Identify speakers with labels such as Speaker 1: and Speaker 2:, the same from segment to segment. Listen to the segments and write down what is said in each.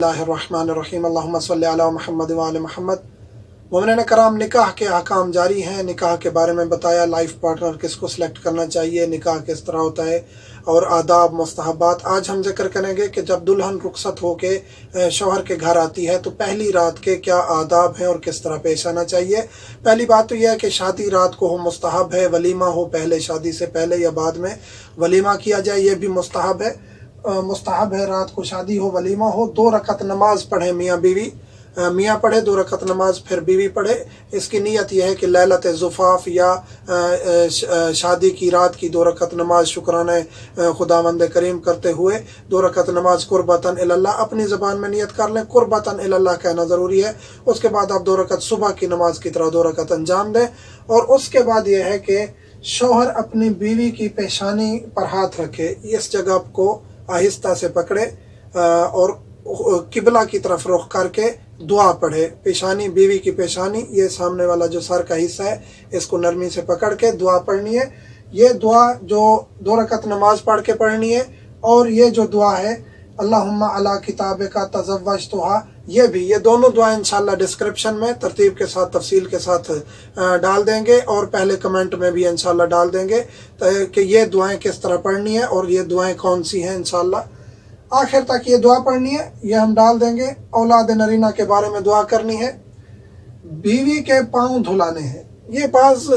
Speaker 1: बिस्मिल्लाहिर्रहमानिर्रहीम अल्लाहुम्मा सल्लि अला मुहम्मद व आले मुहम्मद। मोमिन कराम, निकाह के अहकाम जारी हैं। निकाह के बारे में बताया, लाइफ पार्टनर किसको सिलेक्ट करना चाहिए, निकाह किस तरह होता है और आदाब मुस्तहबात। आज हम जिक्र करेंगे कि जब दुल्हन रुखसत होके शौहर के घर आती है तो पहली रात के क्या आदाब हैं और किस तरह पेश आना चाहिए। पहली बात तो यह है कि शादी रात को हो मुस्तहब है, वलीमा हो पहले, शादी से पहले या बाद में वलीमा किया जाए, ये भी मुस्तहब है। मुस्तहब है रात को शादी हो, वलीमा हो, 2 रकत नमाज पढ़े मियाँ बीवी, मियाँ पढ़े 2 रकत नमाज, फिर बीवी पढ़े। इसकी नीयत यह है कि लैलत ज़ुफ़ाफ़ या शादी की रात की 2 रकत नमाज शुक्राना खुदावंद करीम करते हुए 2 रकत नमाज कुर्बतन इल्लाह, अपनी ज़बान में नियत कर लें, कुर्बतन इल्लाह कहना ज़रूरी है। उसके बाद आप 2 रकत सुबह की नमाज की तरह 2 रकत अंजाम दें। और उसके बाद यह है कि शौहर अपनी बीवी की पेशानी पर हाथ रखे, इस जगह को आहिस्ता से पकड़े और किबला की तरफ रुख करके दुआ पढ़े। पेशानी, बीवी की पेशानी, ये सामने वाला जो सर का हिस्सा है, इसको नरमी से पकड़ के दुआ पढ़नी है। ये दुआ जो 2 रकत नमाज पढ़ के पढ़नी है। और ये जो दुआ है अल्लाहुम्मा अला किताबिका तज़व्वजतुहा, ये दोनों दुआ इंशाल्लाह डिस्क्रिप्शन में तरतीब के साथ, तफसील के साथ डाल देंगे और पहले कमेंट में भी इंशाल्लाह डाल देंगे कि ये दुआएं किस तरह पढ़नी है और ये दुआएं कौन सी हैं। इंशाल्लाह आखिर तक ये दुआ पढ़नी है, ये हम डाल देंगे। औलाद नरीना के बारे में दुआ करनी है। बीवी के पाँव धुलाने हैं। ये बाज़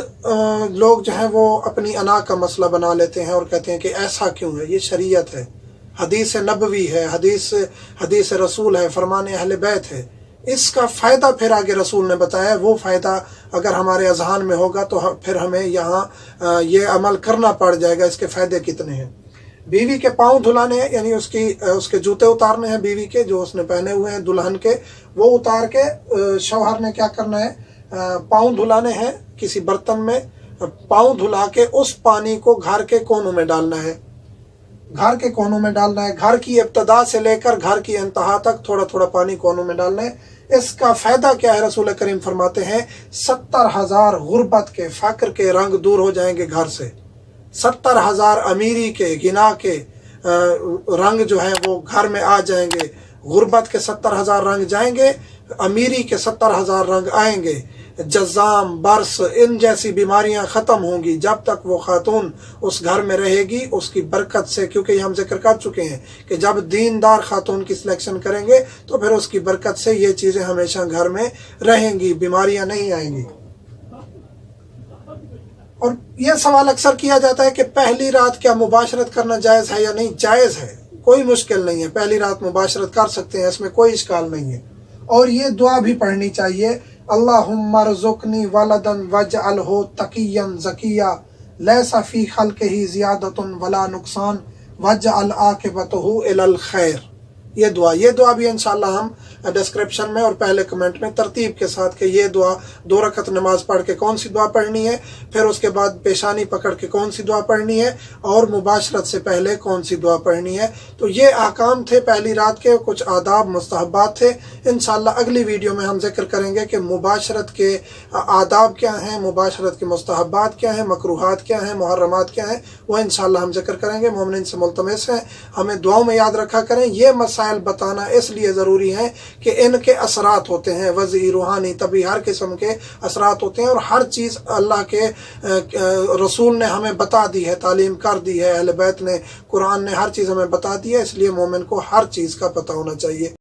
Speaker 1: लोग जो हैं वो अपनी अना का मसला बना लेते हैं और कहते हैं कि ऐसा क्यों है, ये शरीयत है, हदीस नबवी है, हदीस रसूल है, फरमान अहले बैत है। इसका फ़ायदा फिर आगे रसूल ने बताया। वो फ़ायदा अगर हमारे अज़हान में होगा तो फिर हमें यहाँ ये अमल करना पड़ जाएगा। इसके फ़ायदे कितने हैं। बीवी के पाँव धुलाने हैं, यानी उसके जूते उतारने हैं, बीवी के जो उसने पहने हुए हैं दुल्हन के, वो उतार के शौहर ने क्या करना है, पाँव धुलाने हैं किसी बर्तन में। पाँव धुला के उस पानी को घर के कोनों में डालना है, घर के कोनों में डालना है। घर की इब्तदा से लेकर घर की इंतहा तक थोड़ा थोड़ा पानी कोनों में डालना है। इसका फ़ायदा क्या है, रसूल करीम फरमाते हैं 70,000 गुर्बत के, फ़क्र के रंग दूर हो जाएंगे घर से। 70,000 अमीरी के, गिना के रंग जो है वो घर में आ जाएंगे। गुर्बत के 70,000 रंग जाएंगे, अमीरी के 70,000 रंग आएंगे। जज़ाम, बर्स, इन जैसी बीमारियां ख़त्म होंगी जब तक वो खातून उस घर में रहेगी, उसकी बरकत से। क्योंकि हम जिक्र कर चुके हैं कि जब दीनदार खातून की सिलेक्शन करेंगे तो फिर उसकी बरकत से ये चीज़ें हमेशा घर में रहेंगी, बीमारियां नहीं आएंगी। और यह सवाल अक्सर किया जाता है कि पहली रात क्या मुबाशरत करना जायज़ है या नहीं। जायज़ है, कोई मुश्किल नहीं है, पहली रात मुबाशरत कर सकते हैं, इसमें कोई इश्काल नहीं है। और ये दुआ भी पढ़नी चाहिए, अल्लाहुम्मा रज़ुक़नी वलदन वजअलहु तक़िय्यन ज़किय्या लैसा फ़ी ख़ल्क़िही ज़ियादतुन वला नुक़सान वजअल आक़िबतहु इलल खैर। ये दुआ भी इंशाल्लाह हम डिस्क्रिप्शन में और पहले कमेंट में तरतीब के साथ कि ये दुआ 2 रकत नमाज पढ़ के कौन सी दुआ पढ़नी है, फिर उसके बाद पेशानी पकड़ के कौन सी दुआ पढ़नी है और मुबाशरत से पहले कौन सी दुआ पढ़नी है। तो ये अहकाम थे पहली रात के, कुछ आदाब मुस्तहबात थे। इंशाल्लाह अगली वीडियो में हम जिक्र करेंगे कि मुबाशरत के आदाब क्या हैं, मुबाशरत के मुस्तहबात क्या हैं, मकरूहात क्या हैं, मुहर्रमात क्या हैं, वो इंशाल्लाह हम जिक्र करेंगे। मोमिन से मुल्तमस है हमें दुआओं में याद रखा करें। ये मसाइल बताना इसलिए ज़रूरी है कि इनके असरात होते हैं वज़ी रूहानी, तभी हर किस्म के असरात होते हैं। और हर चीज़ अल्लाह के रसूल ने हमें बता दी है, तालीम कर दी है, अहले बैत ने, कुरान ने हर चीज़ हमें बता दी है। इसलिए मोमिन को हर चीज़ का पता होना चाहिए।